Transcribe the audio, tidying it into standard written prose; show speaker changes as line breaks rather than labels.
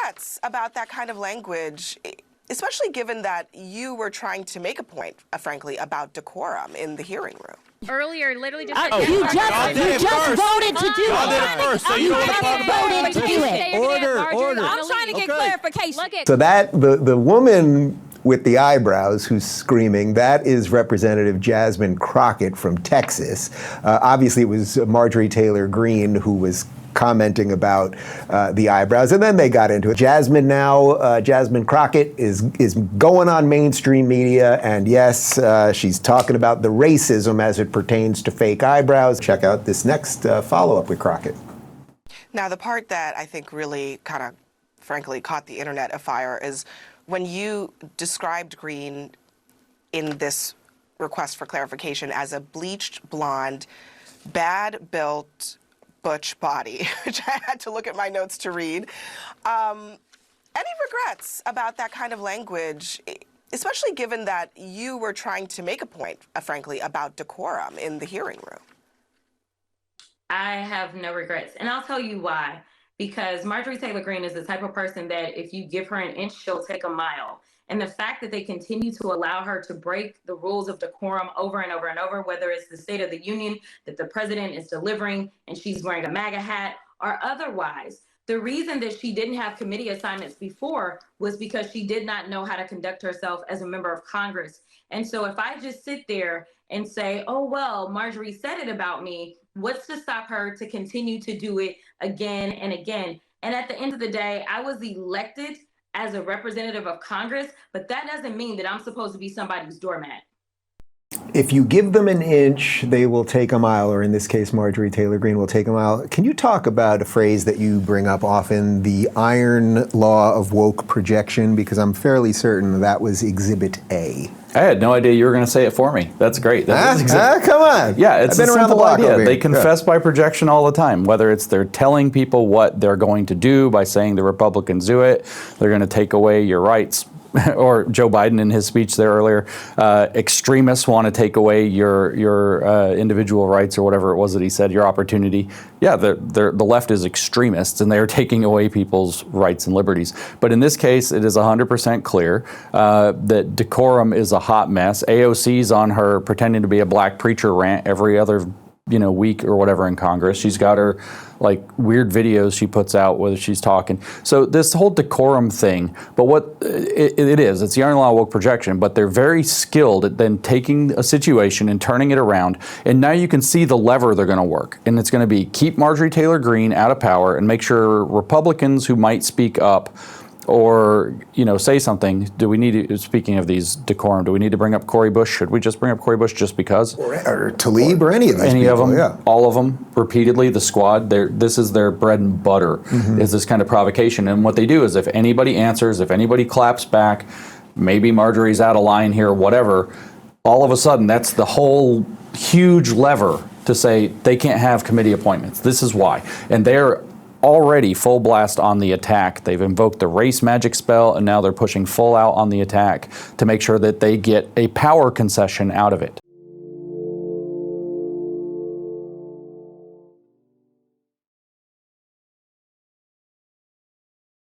regrets about that kind of language, especially given that you were trying to make a point, frankly, about decorum in the hearing room?
Earlier, literally just said
you just voted to do it.
Y'all did it first, so you don't
just
talk about
voted to do it.
Order.
I'm trying to get clarification.
So that the woman with the eyebrows who's screaming, that is Representative Jasmine Crockett from Texas. Obviously, it was Marjorie Taylor Greene who was commenting about the eyebrows, and then they got into it. Jasmine Crockett is going on mainstream media, and yes, she's talking about the racism as it pertains to fake eyebrows. Check out this next follow-up with Crockett.
Now, the part that I think really kind of, frankly, caught the internet afire is when you described Greene in this request for clarification as a bleached blonde, bad-built, butch body, which I had to look at my notes to read. Any regrets about that kind of language, especially given that you were trying to make a point, frankly, about decorum in the hearing room?
I have no regrets, and I'll tell you why. Because Marjorie Taylor Greene is the type of person that if you give her an inch, she'll take a mile. And the fact that they continue to allow her to break the rules of decorum over and over and over, whether it's the State of the Union that the president is delivering and she's wearing a MAGA hat or otherwise, the reason that she didn't have committee assignments before was because she did not know how to conduct herself as a member of Congress. And so if I just sit there and say, oh, well, Marjorie said it about me, what's to stop her to continue to do it again and again? And at the end of the day, I was elected as a representative of Congress, but that doesn't mean that I'm supposed to be somebody's doormat.
If you give them an inch, they will take a mile, or in this case, Marjorie Taylor Greene will take a mile. Can you talk about a phrase that you bring up often, the iron law of woke projection? Because I'm fairly certain that was Exhibit A.
I had no idea you were going to say it for me. That's great.
Come on.
Yeah, it's
I've been
a
around the
simple
block
idea.
over
They
here.
confess by projection all the time, whether it's they're telling people what they're going to do by saying the Republicans do it, they're going to take away your rights. Or Joe Biden in his speech there earlier, extremists want to take away your individual rights or whatever it was that he said, your opportunity. Yeah, the left is extremists and they're taking away people's rights and liberties. But in this case, it is 100% clear that decorum is a hot mess. AOC's on her pretending to be a black preacher rant every other week or whatever in Congress. She's got her weird videos she puts out whether she's talking. So this whole decorum thing, but what it is, it's the iron law of woke projection, but they're very skilled at then taking a situation and turning it around. And now you can see the lever they're going to work. And it's going to be keep Marjorie Taylor Greene out of power and make sure Republicans who might speak up or say something. Do we need to, speaking of these decorum, do we need to bring up Cori Bush? Should we just bring up Cori Bush just because?
Or Tlaib or any of these people,
of them,
yeah.
all of them, repeatedly, the squad, this is their bread and butter, is this kind of provocation. And what they do is if anybody answers, if anybody claps back, maybe Marjorie's out of line here, whatever, all of a sudden that's the whole huge lever to say they can't have committee appointments. This is why. And they're already full blast on the attack. They've invoked the race magic spell, and now they're pushing full out on the attack to make sure that they get a power concession out of it.